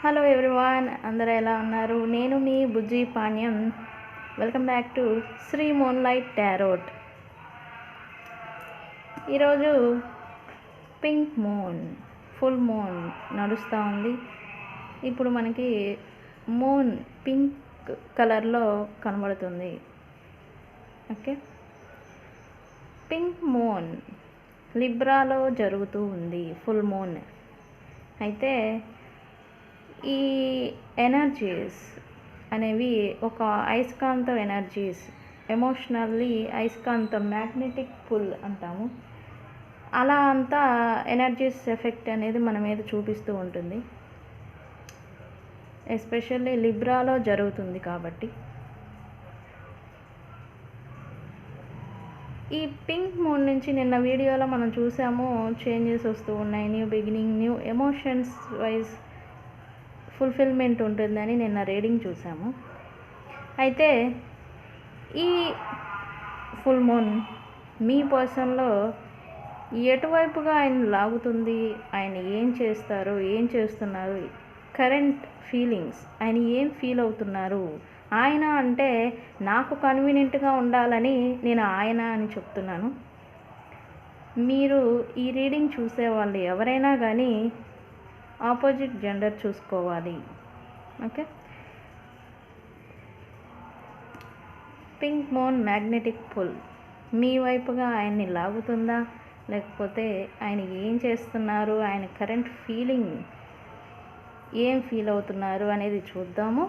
Hello everyone, అందరూ ఎలా ఉన్నారు? నేను మీ Bujji Panyam. Welcome back to Sri Moonlight Tarot. ఈరోజు పింక్ మూన్, ఫుల్ మూన్ నడుస్తూ ఉంది. ఇప్పుడు మనకి మూన్ పింక్ కలర్లో కనబడుతుంది. ఓకే, పింక్ మూన్ లిబ్రాలో జరుగుతూ ఉంది ఫుల్ మూన్. అయితే ఈ ఎనర్జీస్ అనేవి ఒక అయస్కాంత ఎనర్జీస్, ఎమోషనల్లీ అయస్కాంతం, మ్యాగ్నెటిక్ పుల్ అంటాము. అలా అంతా ఎనర్జీస్ ఎఫెక్ట్ అనేది మన మీద చూపిస్తూ ఉంటుంది. ఎస్పెషల్లీ లిబ్రాలో జరుగుతుంది కాబట్టి. ఈ పింక్ మూన్ నుంచి నిన్న వీడియోలో మనం చూసాము, చేంజెస్ వస్తూ ఉన్నాయి, new beginning, new emotions wise fulfilment ఉంటుందని నిన్న రీడింగ్ చూసాము. అయితే ఈ ఫుల్ మూన్ మీ పర్సన్లో ఎటువైపుగా ఆయన లాగుతుంది, ఆయన ఏం చేస్తారు, ఏం చేస్తున్నారు, కరెంట్ ఫీలింగ్స్, ఆయన ఏం ఫీల్ అవుతున్నారు. ఆయన అంటే నాకు కన్వీనియంట్గా ఉండాలని నేను ఆయన అని చెప్తున్నాను. మీరు ఈ రీడింగ్ చూసే వాళ్ళు ఎవరైనా కానీ ఆపోజిట్ జెండర్ చూసుకోవాలి. Okay, pink moon magnetic pull మీ వైపుగా ఆయన్ని లాగుతుందా, లేకపోతే ఆయన ఏం చేస్తున్నారు, ఆయన కరెంట్ ఫీలింగ్ ఏం ఫీల్ అవుతున్నారు అనేది చూద్దాము.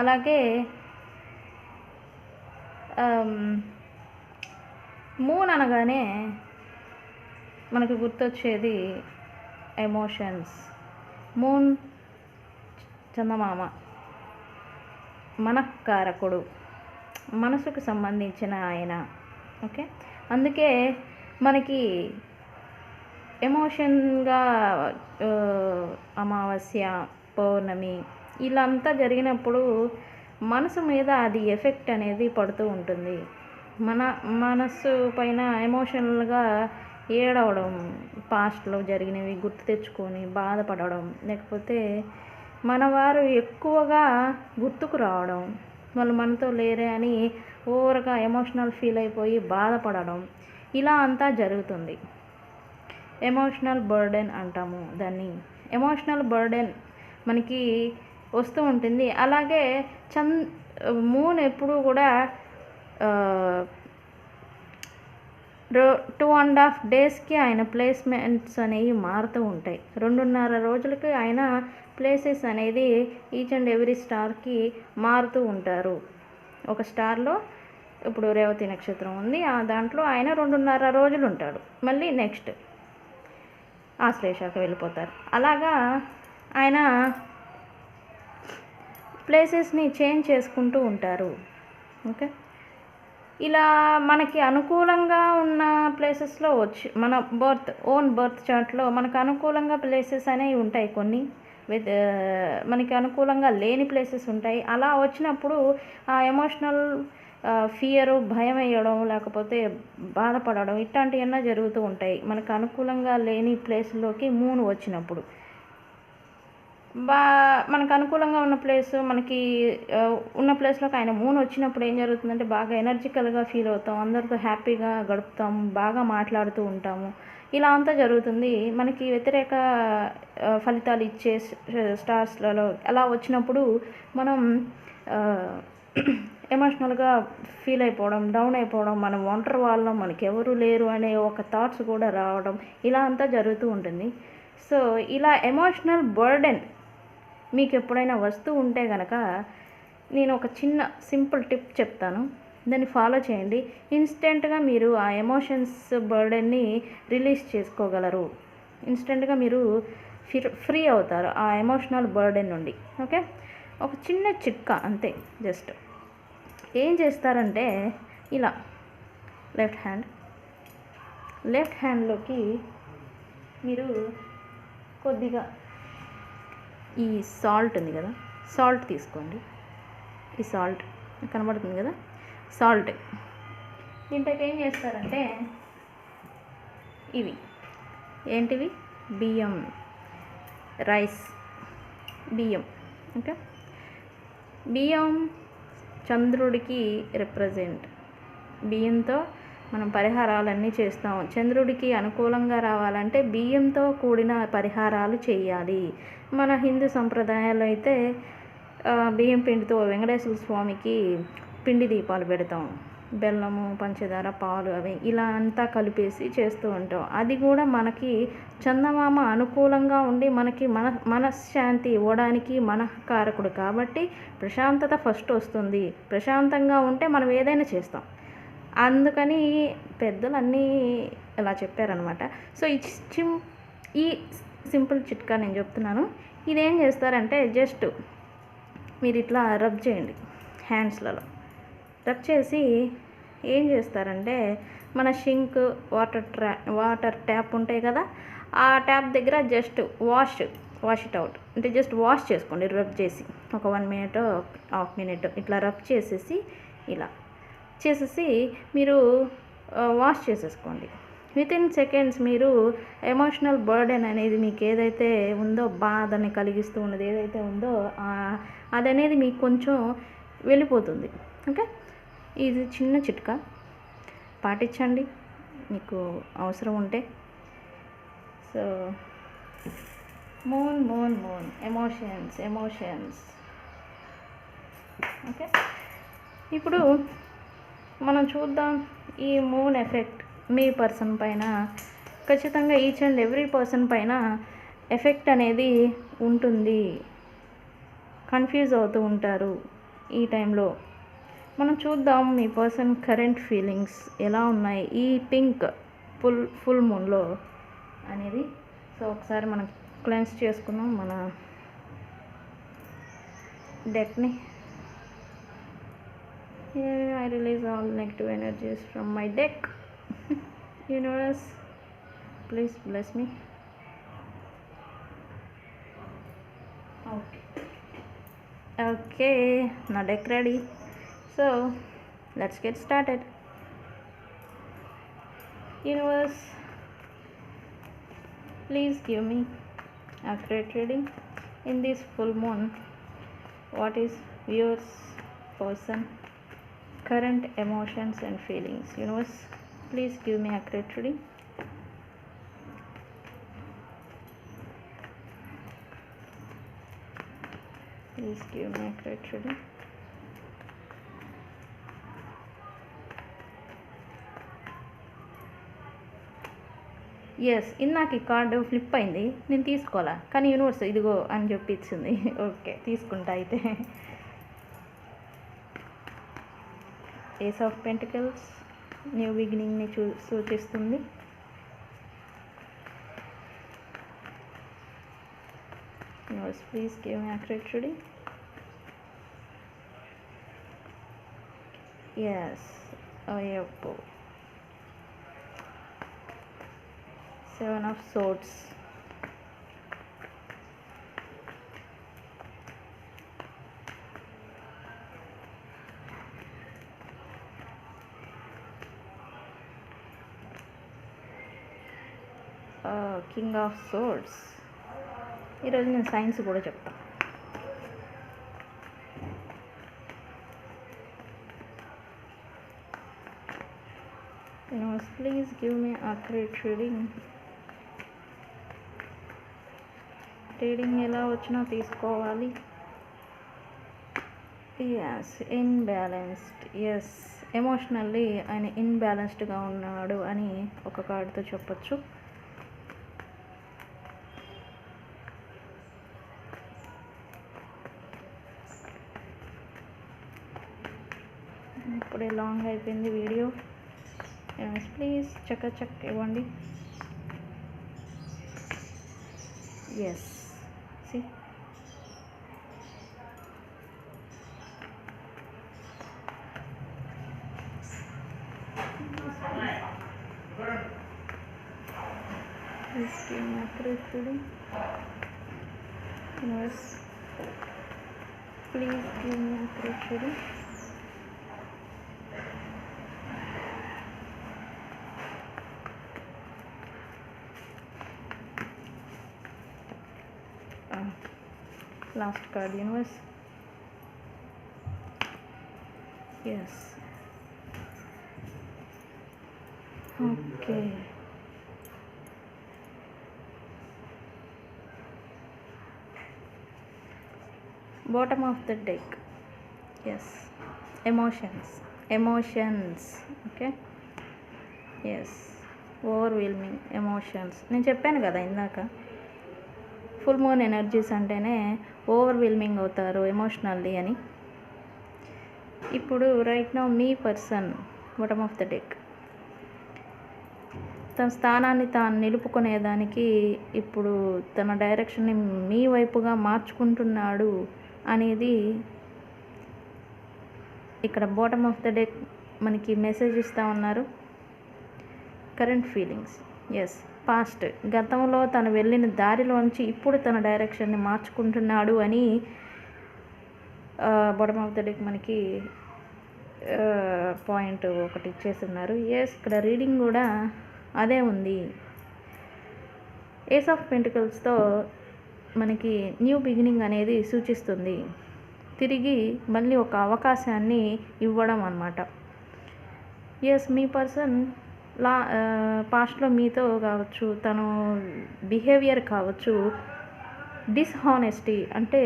అలాగే మూన్ అనగానే మనకు గుర్తొచ్చేది ఎమోషన్స్. మూన్ చందమామ, మనఃకారకుడు, మనసుకు సంబంధించిన ఆయన. ఓకే, అందుకే మనకి ఎమోషన్గా అమావాస్య, పౌర్ణమి ఇలా అంతా జరిగినప్పుడు మనసు మీద అది ఎఫెక్ట్ అనేది పడుతూ ఉంటుంది. మన మనస్సు పైన ఎమోషనల్గా ఏడవడం, పాస్ట్లో జరిగినవి గుర్తు తెచ్చుకొని బాధపడడం, లేకపోతే మనవారు ఎక్కువగా గుర్తుకు రావడం, వాళ్ళు మనతో లేరే అని ఓవర్గా ఎమోషనల్ ఫీల్ అయిపోయి బాధపడడం, ఇలా అంతా జరుగుతుంది. ఎమోషనల్ బర్డెన్ అంటాము దాన్ని. ఎమోషనల్ బర్డెన్ మనకి వస్తూ ఉంటుంది. అలాగే మూన్ ఎప్పుడు కూడా 2.5 డేస్కి ఆయన ప్లేస్మెంట్స్ అనేవి మారుతూ ఉంటాయి. 2.5 రోజులకి ఆయన ప్లేసెస్ అనేది ఈచ్ అండ్ ఎవ్రీ స్టార్కి మారుతూ ఉంటారు. ఒక స్టార్లో ఇప్పుడు రేవతి నక్షత్రం ఉంది, ఆ దాంట్లో ఆయన 2.5 రోజులు ఉంటాడు, మళ్ళీ నెక్స్ట్ ఆశ్లేషకు వెళ్ళిపోతారు. అలాగా ఆయన ప్లేసెస్ని చేంజ్ చేసుకుంటూ ఉంటారు. ఓకే, ఇలా మనకి అనుకూలంగా ఉన్న ప్లేసెస్లో వచ్చి మన ఓన్ బర్త్ చార్ట్లో మనకు అనుకూలంగా ప్లేసెస్ అనేవి ఉంటాయి, కొన్ని మనకి అనుకూలంగా లేని ప్లేసెస్ ఉంటాయి. అలా వచ్చినప్పుడు ఆ ఎమోషనల్ ఫియరు, భయం వేయడం, లేకపోతే బాధపడడం ఇట్లాంటివన్నీ జరుగుతూ ఉంటాయి మనకు అనుకూలంగా లేని ప్లేస్లోకి మూన్ వచ్చినప్పుడు. మనకు అనుకూలంగా ఉన్న ప్లేస్, మనకి ఉన్న ప్లేస్లోకి ఆయన మూన్ వచ్చినప్పుడు ఏం జరుగుతుందంటే బాగా ఎనర్జికల్గా ఫీల్ అవుతాం, అందరితో హ్యాపీగా గడుపుతాం, బాగా మాట్లాడుతూ ఉంటాము. ఇలా అంతా జరుగుతుంది. మనకి వ్యతిరేక ఫలితాలు ఇచ్చే స్టార్స్లలో అలా వచ్చినప్పుడు మనం ఎమోషనల్గా ఫీల్ అయిపోవడం, డౌన్ అయిపోవడం, మనం ఒంటరి వాళ్ళం, మనకి ఎవరు లేరు అనే ఒక థాట్స్ కూడా రావడం, ఇలా అంతా జరుగుతూ ఉంటుంది. సో ఇలా ఎమోషనల్ బర్డెన్ మీకు ఎప్పుడైనా వస్తూ ఉంటే కనుక నేను ఒక చిన్న సింపుల్ టిప్ చెప్తాను, దాన్ని ఫాలో చేయండి. ఇన్స్టెంట్గా మీరు ఆ ఎమోషన్స్ బర్డెన్ని రిలీజ్ చేసుకోగలరు. ఇన్స్టెంట్గా మీరు ఫ్రీ అవుతారు ఆ ఎమోషనల్ బర్డెన్ నుండి. ఓకే, ఒక చిన్న చిట్కా అంతే. జస్ట్ ఏం చేస్తారంటే ఇలా లెఫ్ట్ హ్యాండ్లోకి మీరు కొద్దిగా ఈ సాల్ట్ ఉంది కదా, సాల్ట్ తీసుకోండి. ఈ సాల్ట్ కనబడుతుంది కదా, సాల్ట్. దీంట్లోకి ఏం చేస్తారంటే ఇవి ఏంటివి, బియ్యం రైస్, బియ్యం. ఓకే, బియ్యం చంద్రుడికి రిప్రజెంట్. బియ్యంతో మనం పరిహారాలన్నీ చేస్తాం. చంద్రుడికి అనుకూలంగా రావాలంటే బియ్యంతో కూడిన పరిహారాలు చేయాలి. మన హిందూ సంప్రదాయాల్లో అయితే బియ్యం పిండితో వెంకటేశ్వర స్వామికి పిండి దీపాలు పెడతాం. బెల్లము, పంచదార, పాలు అవి ఇలా అంతా కలిపేసి చేస్తూ ఉంటాం. అది కూడా మనకి చందమామ అనుకూలంగా ఉండి మనకి మనశ్శాంతి ఇవ్వడానికి మనఃకారకుడు కాబట్టి ప్రశాంతత ఫస్ట్ వస్తుంది. ప్రశాంతంగా ఉంటే మనం ఏదైనా చేస్తాం. అందుకని పెద్దలు అన్నీ ఇలా చెప్పారనమాట. సో ఈ సింపుల్ చిట్కా నేను చెప్తున్నాను. ఇదేం చేస్తారంటే జస్ట్ మీరు ఇట్లా రబ్ చేయండి, హ్యాండ్స్లలో రబ్ చేసి ఏం చేస్తారంటే మన షింక్, వాటర్ ట్యాప్ ఉంటాయి కదా, ఆ ట్యాప్ దగ్గర జస్ట్ వాష్ ఇట్ అవుట్. అంటే జస్ట్ వాష్ చేసుకోండి రబ్ చేసి. ఒక 1 minute, హాఫ్ మినిట్ ఇట్లా రబ్ చేసేసి ఇలా చేసేసి మీరు వాష్ చేసేసుకోండి. వితిన్ సెకండ్స్ మీరు ఎమోషనల్ బర్డెన్ అనేది మీకు ఏదైతే ఉందో, బాధని కలిగిస్తూ ఉన్నది ఏదైతే ఉందో అది అనేది మీకు కొంచెం వెళ్ళిపోతుంది. ఓకే, ఇది చిన్న చిట్కా, పాటించండి మీకు అవసరం ఉంటే. So moon emotions. ఓకే, ఇప్పుడు మనం చూద్దాం ఈ మూన్ ఎఫెక్ట్ మీ పర్సన్ పైన. ఖచ్చితంగా ఈచ్ అండ్ ఎవ్రీ పర్సన్ పైన ఎఫెక్ట్ అనేది ఉంటుంది. కన్ఫ్యూజ్ అవుతూ ఉంటారు ఈ టైంలో. మనం చూద్దాం మీ పర్సన్ కరెంట్ ఫీలింగ్స్ ఎలా ఉన్నాయి ఈ పింక్ ఫుల్ మూన్లో అనేది. సో ఒకసారి మనం క్లెన్స్ చేసుకుందాం మన డెక్ని. Here I release all negative energies from my deck. Universe, please bless me. Okay, now deck ready. So let's get started. Universe, please give me accurate reading in this full moon. What is yours person current emotions and feelings? Universe, please give me accurate reading. Please give me accurate reading. Yes, ఇందాక ఈ card flip అయింది, నేను తీసుకోవాలా, కానీ universe ఇదిగో అని చెప్పి ఇచ్చింది. ఓకే, తీసుకుంటా అయితే. ఏస్ ఆఫ్ పెంటికల్స్ న్యూ బిగినింగ్ని సూచిస్తుంది. Universe, please give me accurate reading. Yes, అయ్యప్పో. 7 of Swords. King of Swords. ఈరోజు నేను సైన్స్ కూడా చెప్తాను. Please give me accurate reading. Reading ఎలా వచ్చినా తీసుకోవాలి. Yes, imbalanced. ఎస్, ఎమోషనల్లీ ఆయన ఇన్బ్యాలెన్స్డ్గా ఉన్నాడు అని ఒక కార్డుతో చెప్పచ్చు. ఇప్పుడే లాంగ్ అయిపోయింది వీడియో. ప్లీజ్ చక్క ఇవ్వండి. Yes, see, please give me accurate reading. Yes, please give me accurate reading. Last card universe. Yes, okay. Bottom of the deck. Yes, emotions. Okay, yes, overwhelming emotions. నేను చెప్పాను కదా ఇందాక, full moon energies అంటేనే overwhelming అవుతారు emotionally అని. ఇప్పుడు right now మీ person bottom of the deck తన స్థానాన్ని తాను నిలుపుకునేదానికి ఇప్పుడు తన డైరెక్షన్ని మీ వైపుగా మార్చుకుంటున్నాడు అనేది ఇక్కడ బాటమ్ ఆఫ్ ద డెక్ మనకి మెసేజ్ ఇస్తూ ఉన్నారు. Current feelings. ఎస్, పాస్ట్, గతంలో తను వెళ్ళిన దారిలోంచి ఇప్పుడు తన డైరెక్షన్ని మార్చుకుంటున్నాడు అని బాటమ్ ఆఫ్ ద డెక్ మనకి పాయింట్ ఒకటి ఇచ్చేస్తున్నారు. ఎస్, ఇక్కడ రీడింగ్ కూడా అదే ఉంది. ఏస్ ఆఫ్ పెంటికల్స్తో మనకి న్యూ బిగినింగ్ అనేది సూచిస్తుంది. తిరిగి మళ్ళీ ఒక అవకాశాన్ని ఇవ్వడం అన్నమాట. ఎస్, మీ పర్సన్ పాస్ట్లో మీతో కావచ్చు, తను బిహేవియర్ కావచ్చు, డిస్హానెస్టీ అంటే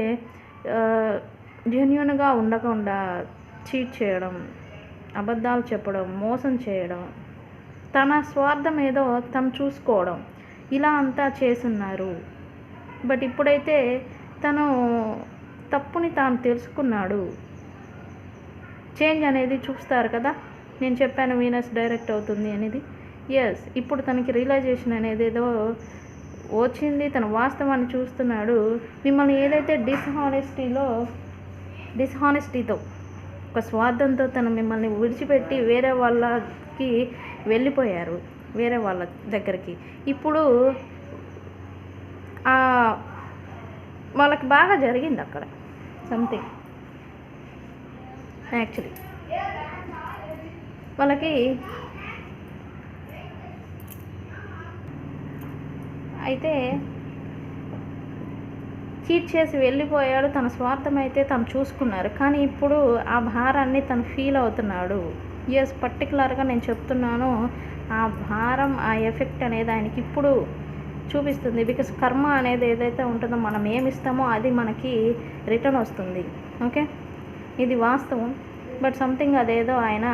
జెన్యూన్గా ఉండకుండా చీట్ చేయడం, అబద్ధాలు చెప్పడం, మోసం చేయడం, తన స్వార్థం ఏదో తను చూసుకోవడం, ఇలా అంతా చేసున్నారు. బట్ ఇప్పుడైతే తను తప్పుని తాను తెలుసుకున్నాడు. చేంజ్ అనేది చూస్తారు కదా, నేను చెప్పాను వీనస్ డైరెక్ట్ అవుతుంది అనేది. ఎస్, ఇప్పుడు తనకి రియలైజేషన్ అనేది ఏదో వచ్చింది, తన వాస్తవాన్ని చూస్తున్నాడు. మిమ్మల్ని ఏదైతే డిస్హానెస్టీతో ఒక స్వార్థంతో తను మిమ్మల్ని విడిచిపెట్టి వేరే వాళ్ళకి వెళ్ళిపోయారు, వేరే వాళ్ళ దగ్గరికి. ఇప్పుడు వాళ్ళకి బాగా జరిగింది అక్కడ సంథింగ్. యాక్చువల్లీ వాళ్ళకి అయితే చీట్ చేసి వెళ్ళిపోయాడు, తన స్వార్థం అయితే తను చూసుకున్నారు. కానీ ఇప్పుడు ఆ భారాన్ని తను ఫీల్ అవుతున్నాడు. ఎస్, పర్టికులర్గా నేను చెప్తున్నాను, ఆ భారం, ఆ ఎఫెక్ట్ అనేది ఆయనకి ఇప్పుడు చూపిస్తుంది. బికాస్ కర్మ అనేది ఏదైతే ఉంటుందో, మనం ఏమి ఇస్తామో అది మనకి రిటర్న్ వస్తుంది. ఓకే, ఇది వాస్తవం. బట్ సంథింగ్ అదేదో ఆయన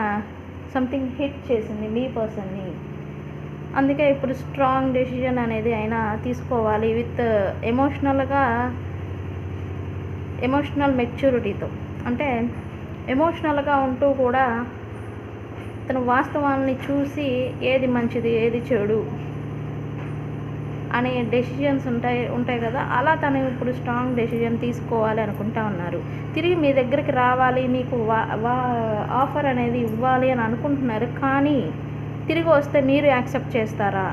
సంథింగ్ హిట్ చేసింది మీ పర్సన్ని. అందుకే ఇప్పుడు స్ట్రాంగ్ డెసిజన్ అనేది ఆయన తీసుకోవాలి విత్ ఎమోషనల్ మెచ్యూరిటీతో. అంటే ఎమోషనల్గా ఉంటూ కూడా తన వాస్తవాన్ని చూసి ఏది మంచిది ఏది చెడు అనే డెసిషన్స్ ఉంటాయి కదా, అలా తను ఇప్పుడు స్ట్రాంగ్ డెసిజన్ తీసుకోవాలి అనుకుంటా ఉన్నారు. తిరిగి మీ దగ్గరికి రావాలి, మీకు ఆఫర్ అనేది ఇవ్వాలి అని అనుకుంటున్నారు. కానీ తిరిగి వస్తే మీరు యాక్సెప్ట్ చేస్తారా?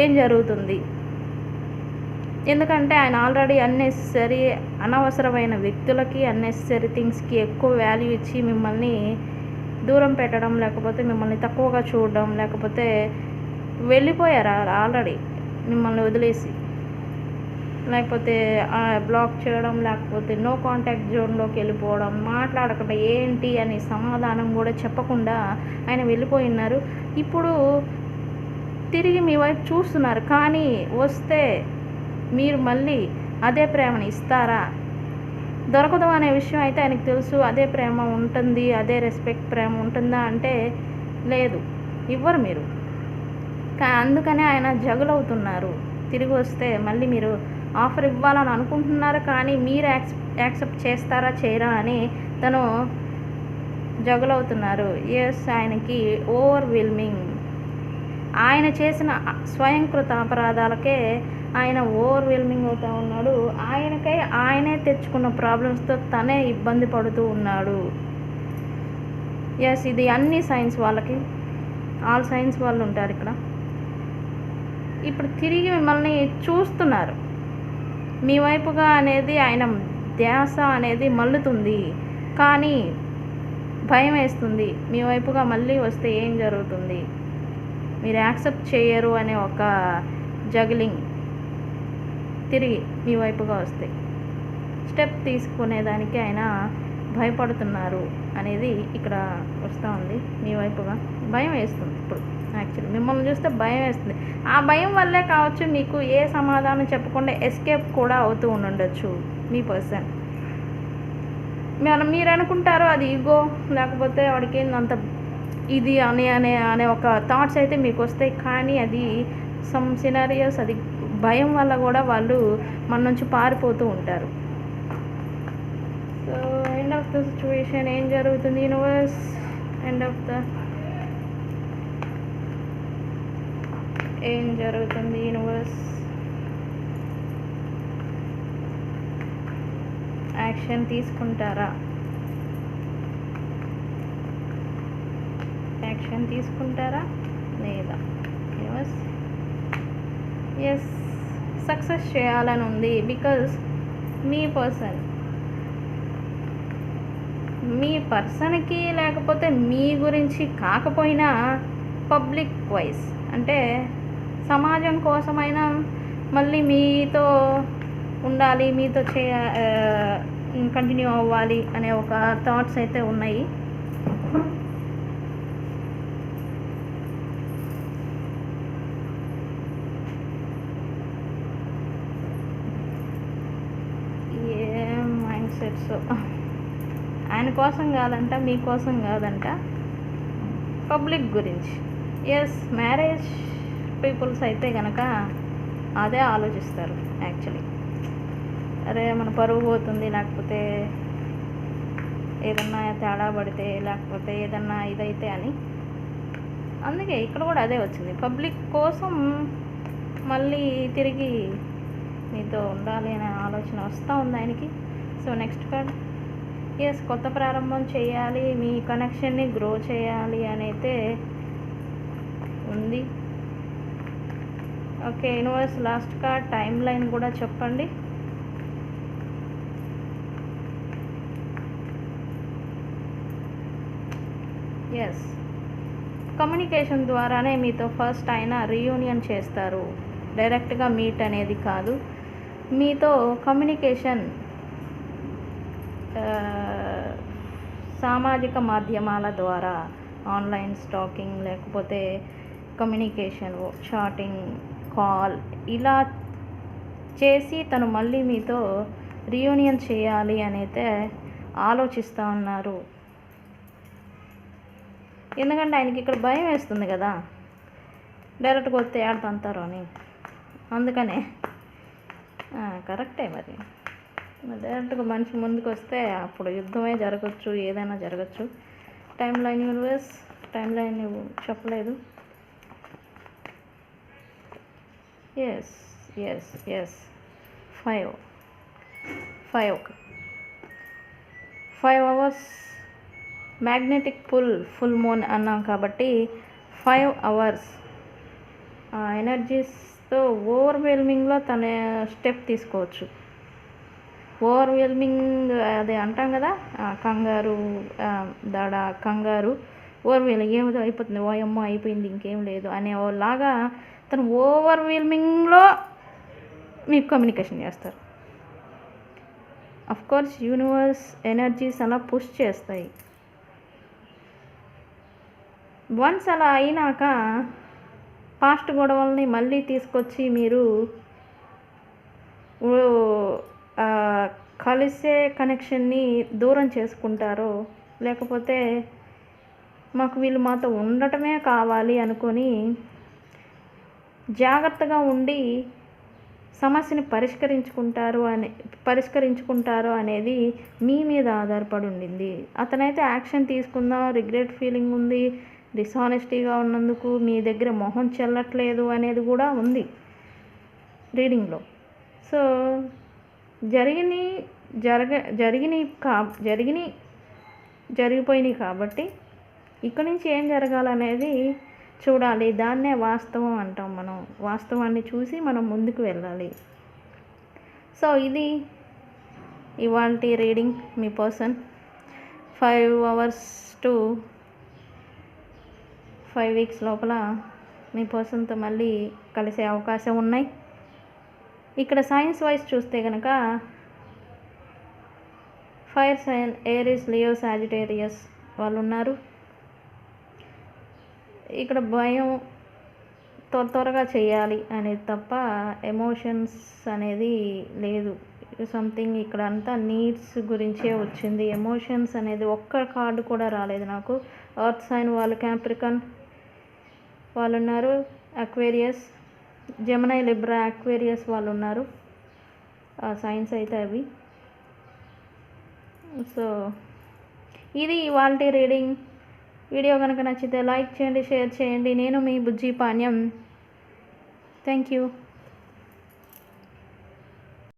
ఏం జరుగుతుంది? ఎందుకంటే ఆయన ఆల్రెడీ అనవసరమైన వ్యక్తులకి, అన్నెసెసరీ థింగ్స్కి ఎక్కువ వాల్యూ ఇచ్చి మిమ్మల్ని దూరం పెట్టడం, లేకపోతే మిమ్మల్ని తక్కువగా చూడడం, లేకపోతే వెళ్ళిపోయారు ఆల్రెడీ మిమ్మల్ని వదిలేసి, లేకపోతే బ్లాక్ చేయడం, లేకపోతే నో కాంటాక్ట్ జోన్లోకి వెళ్ళిపోవడం, మాట్లాడకుండా ఏంటి అని సమాధానం కూడా చెప్పకుండా ఆయన వెళ్ళిపోయినారు. ఇప్పుడు తిరిగి మీ వైపు చూస్తున్నారు. కానీ వస్తే మీరు మళ్ళీ అదే ప్రేమని ఇస్తారా? దొరకదు అనే విషయం అయితే ఆయనకు తెలుసు. అదే ప్రేమ ఉంటుంది, అదే రెస్పెక్ట్ ప్రేమ ఉంటుందా అంటే లేదు, ఇవ్వరు మీరు. అందుకనే ఆయన జగులవుతున్నారు. తిరిగి వస్తే మళ్ళీ మీరు ఆఫర్ ఇవ్వాలని అనుకుంటున్నారు, కానీ మీరు యాక్సెప్ట్ చేస్తారా చేయరా అని తను జగులవుతున్నారు. ఎస్, ఆయనకి ఓవర్వెల్మింగ్, ఆయన చేసిన స్వయంకృత అపరాధాలకే ఆయన ఓవర్వెల్మింగ్ అవుతూ ఉన్నాడు. ఆయనే తెచ్చుకున్న ప్రాబ్లమ్స్తో తనే ఇబ్బంది పడుతూ ఉన్నాడు. ఎస్, ఇది అన్ని సైన్స్ వాళ్ళకి, ఆల్ సైన్స్ వాళ్ళు ఉంటారు ఇక్కడ. ఇప్పుడు తిరిగి మిమ్మల్ని చూస్తున్నారు. మీ వైపుగా అనేది ఆయన ధ్యాస అనేది మల్లుతుంది. కానీ భయం వేస్తుంది, మీ వైపుగా మళ్ళీ వస్తే ఏం జరుగుతుంది, మీరు యాక్సెప్ట్ చేయరు అనే ఒక జగ్లింగ్. తిరిగి మీ వైపుగా వస్తాయి. స్టెప్ తీసుకునేదానికి ఆయన భయపడుతున్నారు అనేది ఇక్కడ వస్తూ ఉంది. మీ వైపుగా భయం వేస్తుంది. ఇప్పుడు యాక్చువల్లీ మిమ్మల్ని చూస్తే భయం వేస్తుంది. ఆ భయం వల్లే కావచ్చు మీకు ఏ సమాధానం చెప్పకుండా ఎస్కేప్ కూడా అవుతూ ఉండొచ్చు మీ పర్సన్. మీరు అనుకుంటారో అది ఈగో, లేకపోతే వాడికి అంత ఇది అనే ఒక థాట్స్ అయితే మీకు వస్తాయి. కానీ అది సమ్ సినారియోస్, అది భయం వల్ల కూడా వాళ్ళు మన నుంచి పారిపోతూ ఉంటారు. So end of the situation ఏం జరుగుతుంది యూనివర్స్? ఏం జరుగుతుంది యూనివర్స్? యాక్షన్ తీసుకుంటారా? యాక్షన్ తీసుకుంటారా లేదా యూనివర్స్? ఎస్, సక్సెస్ చేయాలని ఉంది. బికాజ్ మీ పర్సన్కి లేకపోతే మీ గురించి కాకపోయినా పబ్లిక్ వైజ్ అంటే సమాజం కోసమైనా మళ్ళీ మీతో ఉండాలి, మీతో కంటిన్యూ అవ్వాలి అనే ఒక థాట్స్ అయితే ఉన్నాయి. ఏ మైండ్ సెట్స్ ఆయన కోసం కాదంట, మీకోసం కాదంట, పబ్లిక్ గురించి. ఎస్, మ్యారేజ్ పీపుల్స్ అయితే కనుక అదే ఆలోచిస్తారు యాక్చువల్లీ. అరే మన పరువు పోతుంది, లేకపోతే ఏదన్నా తేడా పడితే, లేకపోతే ఏదన్నా ఇదైతే అని. అందుకే ఇక్కడ కూడా అదే వచ్చింది. పబ్లిక్ కోసం మళ్ళీ తిరిగి మీతో ఉండాలి అనే ఆలోచన వస్తూ ఉంది ఆయనకి. సో నెక్స్ట్ కార్డ్, ఎస్, కొత్త ప్రారంభం చేయాలి, మీ కనెక్షన్ని గ్రో చేయాలి అని అయితే ఉంది. Okay universe, last card time line కూడా చెప్పండి. ఎస్, కమ్యూనికేషన్ ద్వారానే మీతో ఫస్ట్ ఆయన రీయూనియన్ చేస్తారు. డైరెక్ట్గా మీట్ అనేది కాదు, మీతో కమ్యూనికేషన్ సామాజిక మాధ్యమాల ద్వారా, ఆన్లైన్ స్టాకింగ్, లేకపోతే కమ్యూనికేషన్, చాటింగ్, కాల్, ఇలా చేసి తను మళ్ళీ మీతో రీయూనియన్ చేయాలి అని అయితే ఆలోచిస్తూ ఉన్నారు. ఎందుకంటే ఆయనకి ఇక్కడ భయం వేస్తుంది కదా, డైరెక్ట్గా వస్తే ఆడుతుంటారు అని. అందుకనే కరెక్టే మరి డైరెక్ట్గా మనిషి ముందుకు వస్తే అప్పుడు యుద్ధమే జరగచ్చు, ఏదైనా జరగచ్చు. Timeline universe, timeline చెప్పలేదు. Yes yes yes, 5 hours magnetic full moon అన్నాం కాబట్టి 5 అవర్స్ ఎనర్జీస్తో ఓవర్వెల్మింగ్లో తన స్టెప్ తీసుకోవచ్చు. ఓవర్వెల్మింగ్ అదే అంటాం కదా, కంగారు కంగారు ఓవర్వెల్మింగ్, ఏమిదో అయిపోతుంది, ఓయమ్మ అయిపోయింది ఇంకేం లేదు అనేలాగా తను ఓవర్వెల్మింగ్లో మీకు కమ్యూనికేషన్ చేస్తారు. అఫ్కోర్స్ యూనివర్స్ ఎనర్జీస్ అలా పుష్ చేస్తాయి. వన్స్ అలా అయినాక పాస్ట్ గొడవల్ని మళ్ళీ తీసుకొచ్చి మీరు కలిసే కనెక్షన్ని దూరం చేసుకుంటారో, లేకపోతే మాకు వీళ్ళు మాతో ఉండటమే కావాలి అనుకొని జాగ్రత్తగా ఉండి సమస్యని పరిష్కరించుకుంటారు అనేది మీ మీద ఆధారపడి ఉండింది. అతనైతే యాక్షన్ తీసుకుందాం, రిగ్రెట్ ఫీలింగ్ ఉంది, డిస్ఆనెస్టీగా ఉన్నందుకు మీ దగ్గర మొహం చెల్లట్లేదు అనేది కూడా ఉంది రీడింగ్లో. సో జరిగిపోయినాయి కాబట్టి ఇక్కడి నుంచి ఏం జరగాలనేది చూడాలి. దాన్నే వాస్తవం అంటాం మనం. వాస్తవాన్ని చూసి మనం ముందుకు వెళ్ళాలి. సో ఇది ఇవాల్టి reading. Me person 5 hours to 5 weeks లోపల మీ పర్సన్తో మళ్ళీ కలిసే అవకాశం ఉన్నాయి. ఇక్కడ సైన్స్ వైజ్ చూస్తే కనుక fire sign Aries Leo Sagittarius వాళ్ళు ఉన్నారు. ఇక్కడ భయం త్వరగా చేయాలి అనేది తప్ప ఎమోషన్స్ అనేది లేదు. సంథింగ్ ఇక్కడ అంతా నీడ్స్ గురించే వచ్చింది. ఎమోషన్స్ అనేది ఒక్క కార్డు కూడా రాలేదు నాకు. ఎర్త్ సైన్ వాళ్ళు క్యాప్రికన్ వాళ్ళు ఉన్నారు. అక్వేరియస్, జెమినై, లిబ్రా, అక్వేరియస్ వాళ్ళు ఉన్నారు. సైన్స్ అయితే అవి. సో ఇది ఇవాల్టి రీడింగ్. వీడియో కనుక నచ్చితే లైక్ చేయండి, షేర్ చేయండి. నేను మీ బుజ్జి పాణ్యం. Thank you.